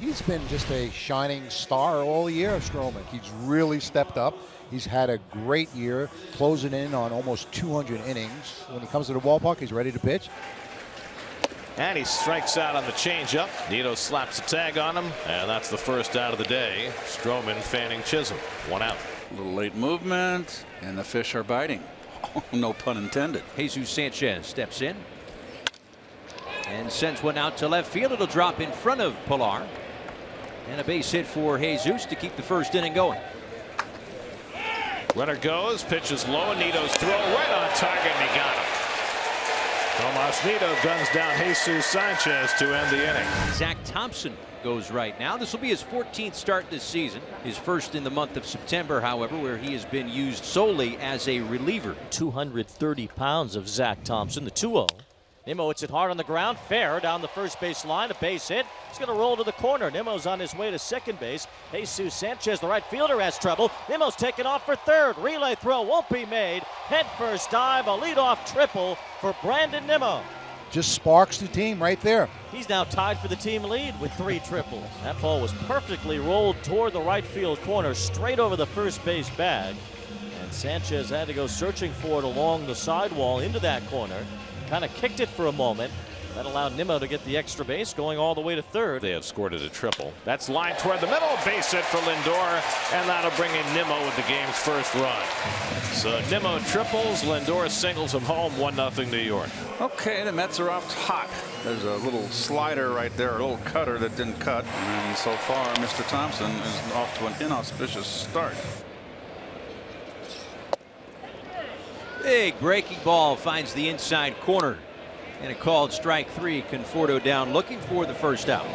He's been just a shining star all year, Stroman. He's really stepped up. He's had a great year, closing in on almost 200 innings. When he comes to the ballpark, he's ready to pitch. And he strikes out on the changeup. Nito slaps a tag on him, and that's the first out of the day. Stroman fanning Chisholm. 1 out. A little late movement, and the fish are biting. No pun intended. Jesus Sanchez steps in and sends one out to left field. It'll drop in front of Pilar. And a base hit for Jesus to keep the first inning going. Runner goes, pitches low, and Nito's throw right on target, and he got him. Tomas Nito guns down Jesus Sanchez to end the inning. Zach Thompson goes right now. This will be his 14th start this season. His first in the month of September, however, where he has been used solely as a reliever. 230 pounds of Zach Thompson, the 2-0. Nimmo hits it hard on the ground, fair down the first base line, a base hit. He's going to roll to the corner. Nimmo's on his way to second base. Jesus Sanchez, the right fielder, has trouble. Nimmo's taken off for third. Relay throw won't be made. Head first dive, a leadoff triple for Brandon Nimmo. Just sparks the team right there. He's now tied for the team lead with 3 triples. That ball was perfectly rolled toward the right field corner, straight over the first base bag. And Sanchez had to go searching for it along the sidewall into that corner. Kind of kicked it for a moment. That allowed Nimmo to get the extra base, going all the way to third. They have scored at a triple. That's lined toward the middle. Base hit for Lindor, and that'll bring in Nimmo with the game's first run. So Nimmo triples, Lindor singles him home. 1-0 New York. Okay, the Mets are off hot. There's a little slider right there, a little cutter that didn't cut. And so far, Mr. Thompson is off to an inauspicious start. Big breaking ball finds the inside corner. And a called strike 3. Conforto down looking for the first out.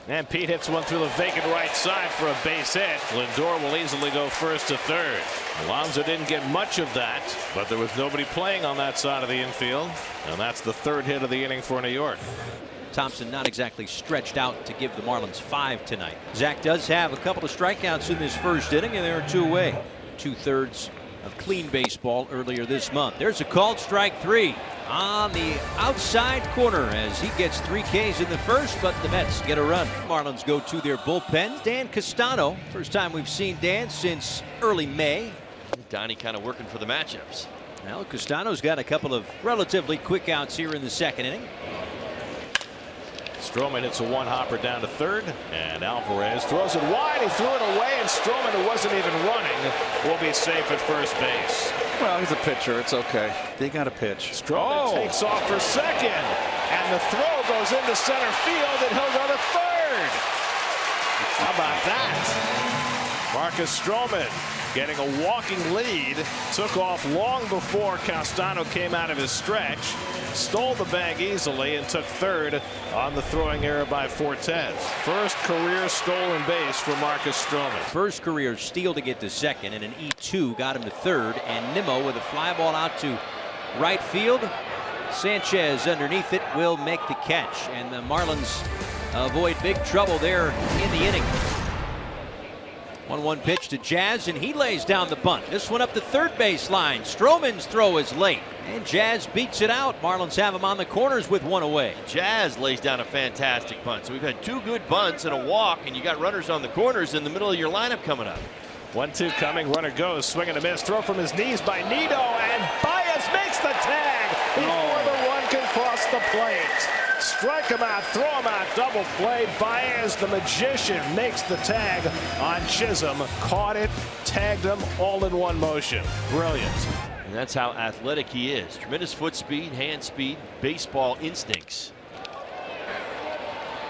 And Pete hits one through the vacant right side for a base hit. Lindor will easily go first to third. Alonso didn't get much of that, but there was nobody playing on that side of the infield. And that's the third hit of the inning for New York. Thompson not exactly stretched out to give the Marlins 5 tonight. Zach does have a couple of strikeouts in this first inning, and there are 2 away. 2/3 of clean baseball earlier this month. There's a called strike 3 on the outside corner as he gets 3 Ks in the first, but the Mets get a run. Marlins go to their bullpen. Dan Castano, first time we've seen Dan since early May. Donnie kind of working for the matchups. Well, Castano's got a couple of relatively quick outs here in the second inning. Stroman hits a 1-hopper down to third, and Alvarez throws it wide. He threw it away, and Stroman, who wasn't even running, will be safe at first base. Well, he's a pitcher. It's okay. They got to pitch. Stroman takes off for second, and the throw goes into center field, and he'll go to third. How about that? Marcus Stroman getting a walking lead, took off long before Castano came out of his stretch, stole the bag easily, and took third on the throwing error by Fortes. First career stolen base for Marcus Stroman. First career steal to get to second, and an E2 got him to third, and Nimmo with a fly ball out to right field. Sanchez underneath it will make the catch, and the Marlins avoid big trouble there in the inning. 1-1 pitch to Jazz, and he lays down the bunt. This one up the third base line. Stroman's throw is late, and Jazz beats it out. Marlins have him on the corners with 1 away. Jazz lays down a fantastic bunt. So we've had 2 good bunts and a walk, and you got runners on the corners in the middle of your lineup coming up. 1-2 coming. Runner goes. Swing and a miss. Throw from his knees by Nito, and Baez makes the tag before the run can cross the plate. Strike him out, throw him out, double play. Baez, the magician, makes the tag on Chisholm. Caught it, tagged him, all in one motion. Brilliant. And that's how athletic he is. Tremendous foot speed, hand speed, baseball instincts.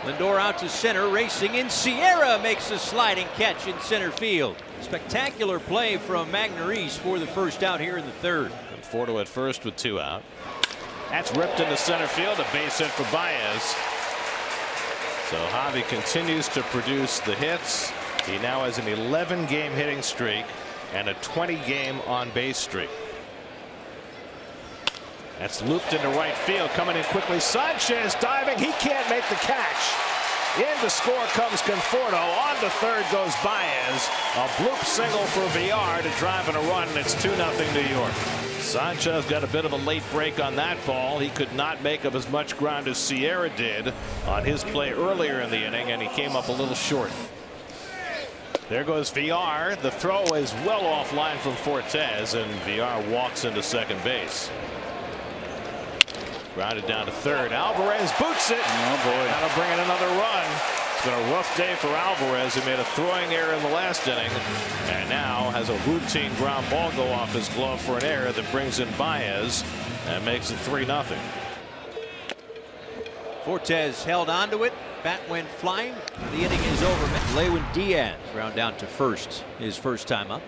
Lindor out to center, racing in. Sierra makes a sliding catch in center field. Spectacular play from Magnarese for the first out here in the third. Conforto at first with 2 out. That's ripped into center field, a base hit for Baez. So Javi continues to produce the hits. He now has an 11-game hitting streak and a 20-game on-base streak. That's looped into right field, coming in quickly. Sanchez diving, he can't make the catch. In to score comes Conforto. On to third goes Baez. A bloop single for VR to drive in a run, and it's 2-0 New York. Sanchez got a bit of a late break on that ball. He could not make up as much ground as Sierra did on his play earlier in the inning, and he came up a little short. There goes VR. The throw is well offline from Fortes, and VR walks into second base. Grounded down to third. Alvarez boots it. Oh boy. That'll bring in another run. It's been a rough day for Alvarez. He made a throwing error in the last inning, and now has a routine ground ball go off his glove for an error that brings in Baez and makes it 3-0. Fortes held onto it. Bat went flying. The inning is over. Lewin Diaz round down to first, his first time up.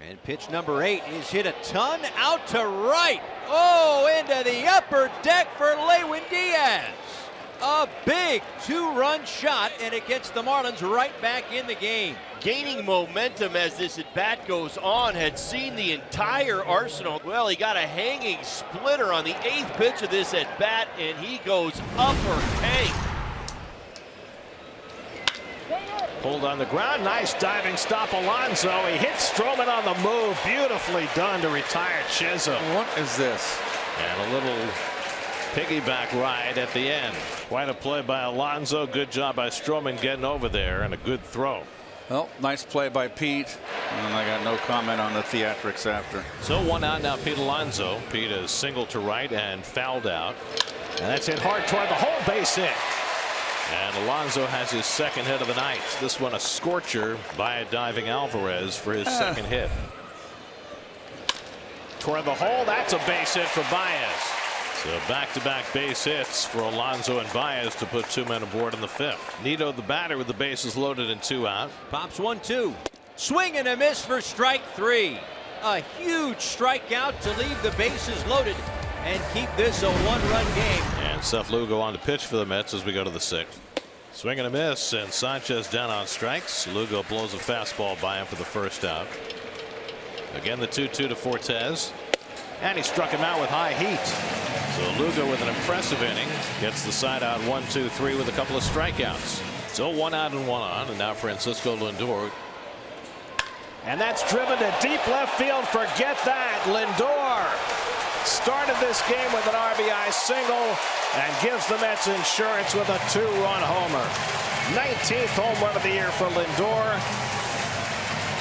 And pitch number 8 is hit a ton out to right. Oh, into the upper deck for Lewin Diaz. A big 2-run shot, and it gets the Marlins right back in the game. Gaining momentum as this at bat goes on, had seen the entire arsenal. Well, he got a hanging splitter on the 8th pitch of this at bat, and he goes upper tank. Pulled on the ground. Nice diving stop, Alonso. He hits Stroman on the move. Beautifully done to retire Chisholm. What is this? And a little piggyback ride at the end. Quite a play by Alonso. Good job by Stroman getting over there, and a good throw. Well, nice play by Pete. And I got no comment on the theatrics after. So 1 out now, Pete Alonso. Pete is single to right and fouled out. And that's hit hard toward the whole base hit. And Alonso has his second hit of the night. This one a scorcher by a diving Alvarez for his second hit. Toward the hole. That's a base hit for Baez. So back-to-back base hits for Alonso and Baez to put 2 men aboard in the 5th. Nito, the batter, with the bases loaded and 2 out. Pops 1-2. Swing and a miss for strike 3. A huge strikeout to leave the bases loaded and keep this a 1-run game. And Seth Lugo on to pitch for the Mets as we go to the 6th. Swing and a miss, and Sanchez down on strikes. Lugo blows a fastball by him for the first out. Again, the 2-2 to Fortes. And he struck him out with high heat. So Lugo with an impressive inning gets the side out 1-2-3 with a couple of strikeouts. So 1 out and 1 on, and now Francisco Lindor. And that's driven to deep left field. Forget that. Lindor started this game with an RBI single and gives the Mets insurance with a 2-run homer. 19th home run of the year for Lindor.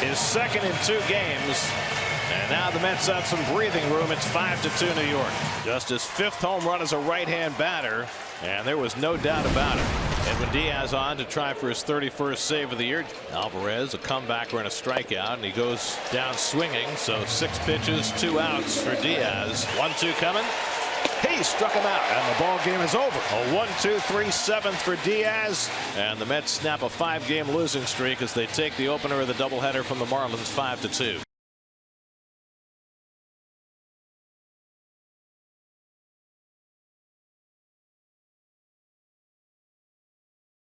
His second in 2 games. And now the Mets have some breathing room. It's 5-2 New York. Just his 5th home run as a right-hand batter, and there was no doubt about it. Edwin Diaz on to try for his 31st save of the year. Alvarez, a comebacker and a strikeout, and he goes down swinging. So 6 pitches, 2 outs for Diaz. 1-2 coming. He struck him out, and the ball game is over. A 1-2-3 7th for Diaz, and the Mets snap a 5-game losing streak as they take the opener of the doubleheader from the Marlins 5-2.